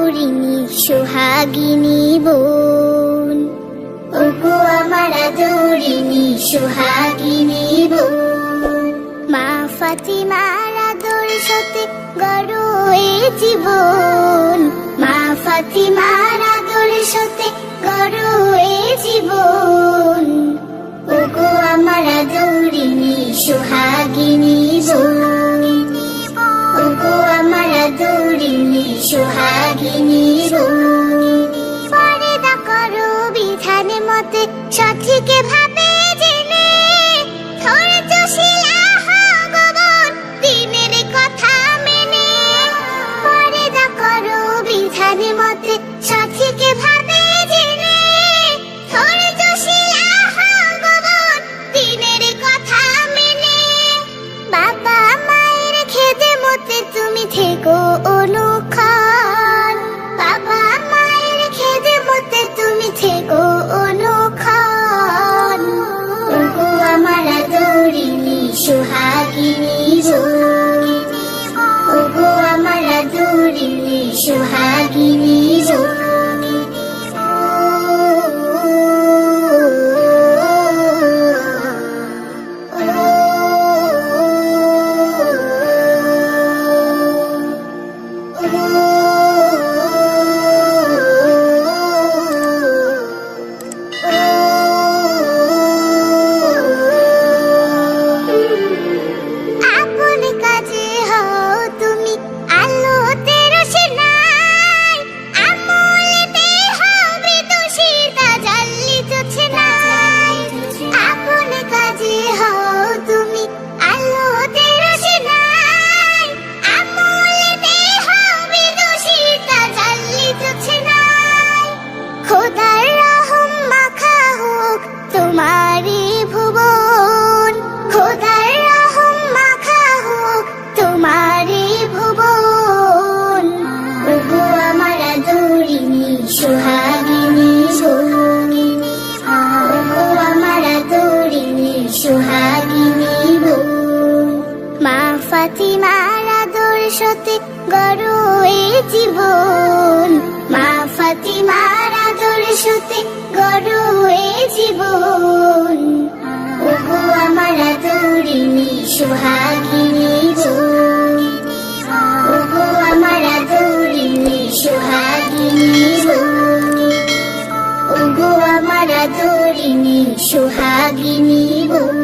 আদরিনী সোহাগিনী বোন, ওগো আমার আদরিনী সোহাগিনী বোন। মা ফাতিমার আদর্শতে গড়ো এ জীবন, মা ফাতিমার আদর্শতে গড়ো এ জীবন, ওগো আমার আদরিনী সোহাগিনী বোন, ওগো আমার আদরিনী সোহাগিনী বোন। পরদা করো বিধান মতে সঠিক ভাবে জেনে, ধৈর্যশীল হও গো বোন দিনের কথা মেনে। পরদা করো বিধান মতে সঠিক ভাবে জেনে, ধৈর্যশীল হও গো বোন দিনের কথা মেনে। বাবা মায়ের খেদমতে তুমি থেকো অনুক্ষণ, বাবা মায়ের খেদমতে তুমি থেকো অনুক্ষণ, ওগো আমার আদরিনী সোহাগিনী বোন, ওগো আমার আদরিনী সোহাগিনী বোন। সোহাগিনী বোন, ওগো আমার আদরিনী সোহাগিনী বোন। মা ফাতিমার আদর্শতে গড়ো এ জীবন, মা ফাতিমার আদর্শতে গড়ো এ জীবন, ওগো আমার আদরিনী সোহাগিনী বোন, ওগো আমার আদরিনী সোহাগিনী বোন, ওগো আমার আদরিনী সোহাগিনী বোন।